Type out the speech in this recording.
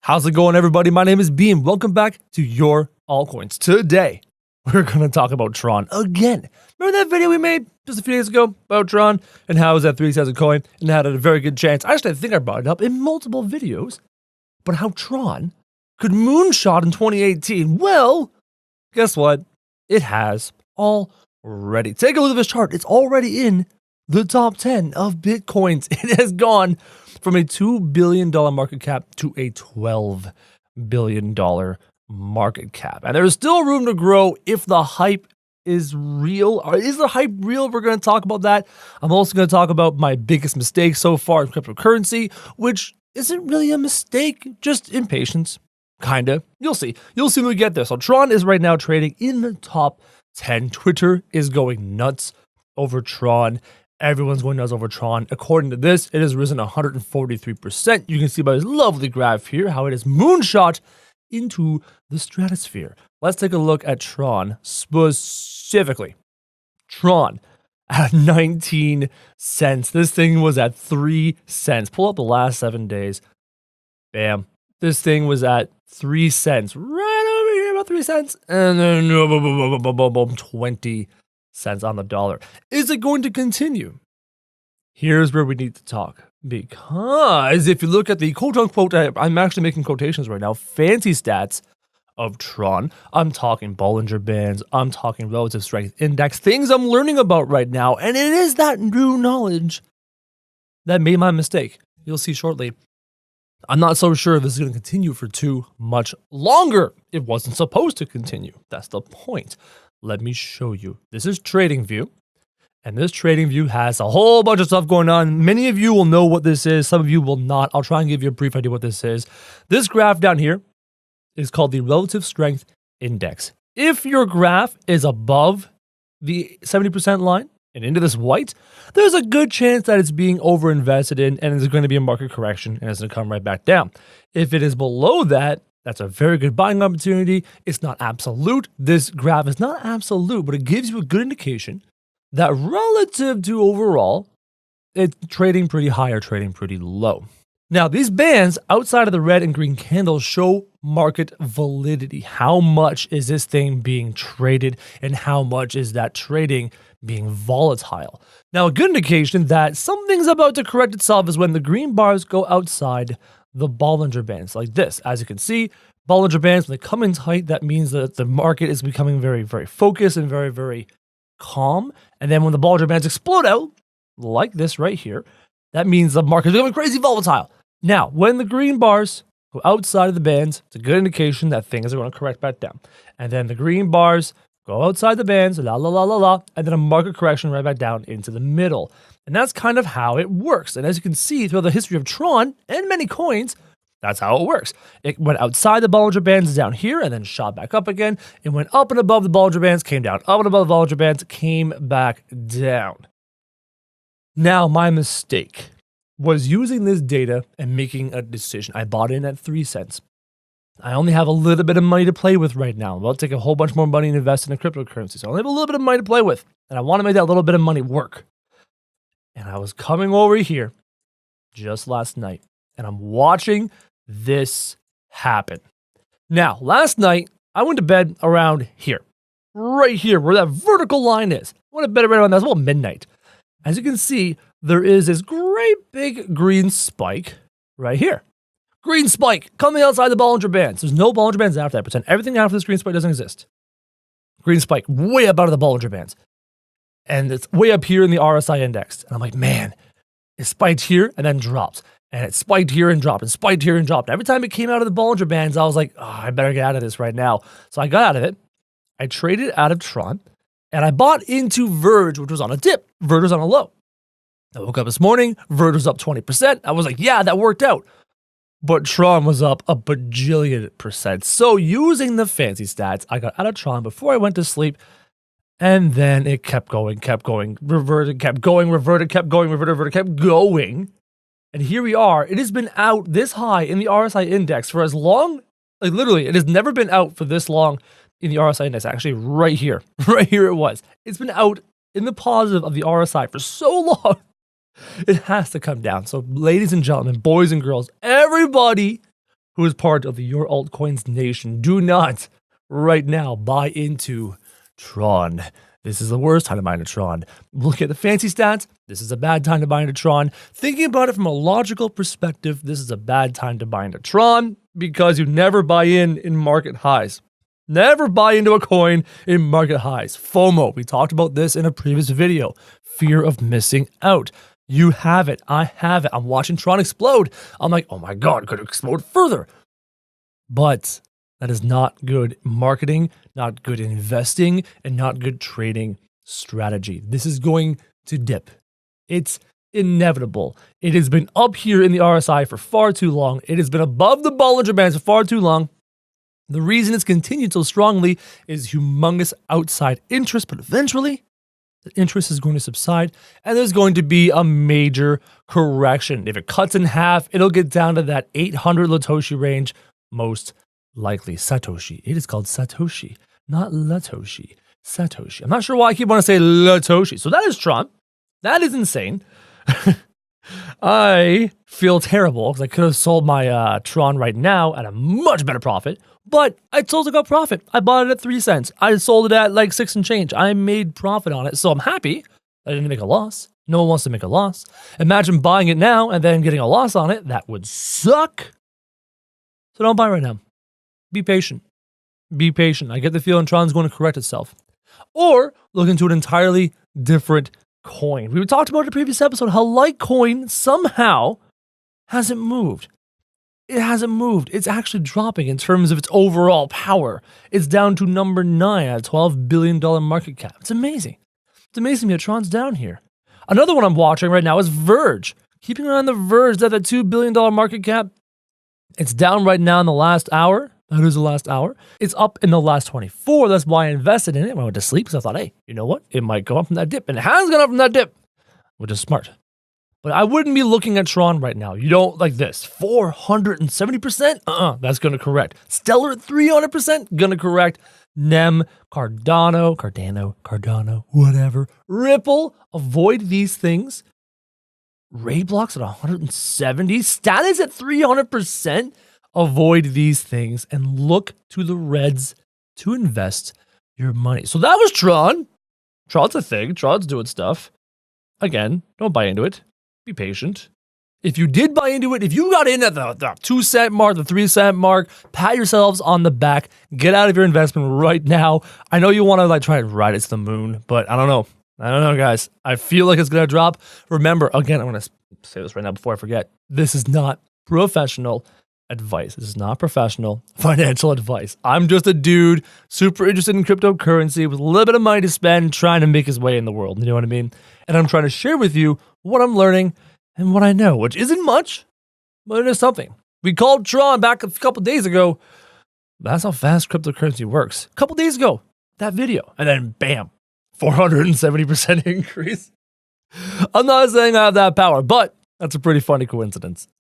How's it going, everybody? My name is Beam. Welcome back to your altcoins. Today, we're going to talk about Tron again. Remember that video we made just a few days ago about Tron and how it was at 3 cents a coin and had a very good chance? Actually, I think I brought it up in multiple videos, but how Tron could moonshot in 2018. Well, guess what? It has already. Take a look at this chart. It's already in the top 10 of Bitcoins. It has gone from a $2 billion market cap to a $12 billion market cap. And there's still room to grow if the hype is real. Or is the hype real? We're going to talk about that. I'm also going to talk about my biggest mistake so far in cryptocurrency, which isn't really a mistake, just impatience. Kinda. You'll see. You'll see when we get there. So Tron is right now trading in the top 10. Twitter is going nuts over Tron. Everyone's going nuts over Tron. According to this, it has risen 143%. You can see by this lovely graph here how it is moonshot into the stratosphere. Let's take a look at Tron specifically. Tron at 19 cents. This thing was at 3 cents. Pull up the last 7 days. Bam. This thing was at 3 cents. Right over here, about 3 cents. And then boom, 20 cents on the dollar. Is it going to continue? Here's where we need to talk. Because if you look at the quote-unquote, I'm actually making quotations right now, fancy stats of Tron, I'm talking Bollinger Bands, I'm talking relative strength index, things I'm learning about right now, and it is that new knowledge that made my mistake. You'll see shortly. I'm not so sure this is going to continue for too much longer. It wasn't supposed to continue. That's the point. Let me show you. This is TradingView, and this TradingView has a whole bunch of stuff going on. Many of you will know what this is. Some of you will not. I'll try and give you a brief idea what this is. This graph down here is called the relative strength index. If your graph is above the 70% line and into this white, there's a good chance that it's being overinvested in and there's going to be a market correction and it's going to come right back down. If it is below that, that's a very good buying opportunity. It's not absolute. This graph is not absolute, but it gives you a good indication that relative to overall, it's trading pretty high or trading pretty low. Now, these bands outside of the red and green candles show market validity. How much is this thing being traded and how much is that trading being volatile? Now, a good indication that something's about to correct itself is when the green bars go outside the Bollinger Bands like this. As you can see, Bollinger Bands, when they come in tight, that means that the market is becoming very, very focused and very, very calm. And then when the Bollinger Bands explode out, like this right here, that means the market is becoming crazy volatile. Now, when the green bars go outside of the bands, it's a good indication that things are going to correct back down. And then the green bars go outside the bands, la, la, la, la, la, and then a market correction right back down into the middle. And that's kind of how it works. And as you can see throughout the history of Tron and many coins, that's how it works. It went outside the Bollinger Bands down here and then shot back up again. It went up and above the Bollinger Bands, came down, up and above the Bollinger Bands, came back down. Now, my mistake was using this data and making a decision. I bought in at 3 cents. I only have a little bit of money to play with right now. I'm about to take a whole bunch more money and invest in a cryptocurrency. So I only have a little bit of money to play with. And I want to make that little bit of money work. And I was coming over here just last night. And I'm watching this happen. Now, last night, I went to bed around here. Right here, where that vertical line is. I went to bed around that. It's about midnight. As you can see, there is this great big green spike right here. Green spike coming outside the Bollinger Bands. There's no Bollinger Bands after that. Pretend everything after this green spike doesn't exist. Green spike way up out of the Bollinger Bands. And it's way up here in the RSI index. And I'm like, man, it spiked here and then drops. And it spiked here and dropped and spiked here and dropped. Every time it came out of the Bollinger Bands, I was like, oh, I better get out of this right now. So I got out of it. I traded out of Tron. And I bought into Verge, which was on a dip. Verge was on a low. I woke up this morning. Verge was up 20%. I was like, yeah, that worked out. But Tron was up a bajillion%. So using the fancy stats, I got out of Tron before I went to sleep. And then it kept going, reverted, kept going, reverted, kept going, reverted, kept going. And here we are. It has been out this high in the RSI index for as long, like literally, it has never been out for this long in the RSI index. Actually, right here it was. It's been out in the positive of the RSI for so long. It has to come down. So ladies and gentlemen, boys and girls, everybody who is part of the Your Altcoins Nation, do not right now buy into Tron. This is the worst time to buy into Tron. Look at the fancy stats. This is a bad time to buy into Tron. Thinking about it from a logical perspective, this is a bad time to buy into Tron because you never buy in market highs. Never buy into a coin in market highs. FOMO. We talked about this in a previous video. Fear of missing out. You have it. I have it. I'm watching Tron explode. I'm like, oh my God, could it explode further? But that is not good marketing, not good investing, and not good trading strategy. This is going to dip. It's inevitable. It has been up here in the RSI for far too long. It has been above the Bollinger Bands for far too long. The reason it's continued so strongly is humongous outside interest, but eventually the interest is going to subside and there's going to be a major correction. If it cuts in half, it'll get down to that 800 Satoshi range, most likely. Satoshi. It is called Satoshi, not Latoshi. Satoshi. I'm not sure why I keep wanting to say Latoshi. So that is Tron. That is insane. I feel terrible because I could have sold my Tron right now at a much better profit, but I still got profit. I bought it at 3 cents. I sold it at like 6 and change. I made profit on it, so I'm happy. I didn't make a loss. No one wants to make a loss. Imagine buying it now and then getting a loss on it. That would suck. So don't buy right now. Be patient. Be patient. I get the feeling Tron's going to correct itself. Or look into an entirely different coin. We talked about in a previous episode how Litecoin somehow hasn't moved. It hasn't moved. It's actually dropping in terms of its overall power. It's down to number 9 at a $12 billion market cap. It's amazing. It's amazing that Tron's down here. Another one I'm watching right now is Verge. Keeping an eye on the Verge, that's a $2 billion market cap. It's down right now in the last hour. That is the last hour. It's up in the last 24. That's why I invested in it when I went to sleep because I thought, hey, you know what? It might go up from that dip. And it has gone up from that dip, which is smart. But I wouldn't be looking at Tron right now. You don't like this. 470%? That's going to correct. Stellar at 300%? Going to correct. Nem, Cardano, whatever. Ripple, avoid these things. Ray blocks at 170. Status at 300%. Avoid these things and look to the reds to invest your money. So that was Tron. Tron's a thing. Tron's doing stuff. Again, don't buy into it. Be patient. If you did buy into it, if you got in at the 2 cent mark, the 3 cent mark, pat yourselves on the back. Get out of your investment right now. I know you want to try to ride it to the moon, but I don't know. I don't know, guys. I feel like it's going to drop. Remember, again, I'm going to say this right now before I forget. This is not professional advice. This is not professional financial advice. I'm just a dude super interested in cryptocurrency with a little bit of money to spend trying to make his way in the world. You know what I mean? And I'm trying to share with you what I'm learning and what I know, which isn't much, but it is something. We called Tron back a couple days ago. That's how fast cryptocurrency works. A couple days ago, that video. And then bam, 470% increase. I'm not saying I have that power, but that's a pretty funny coincidence.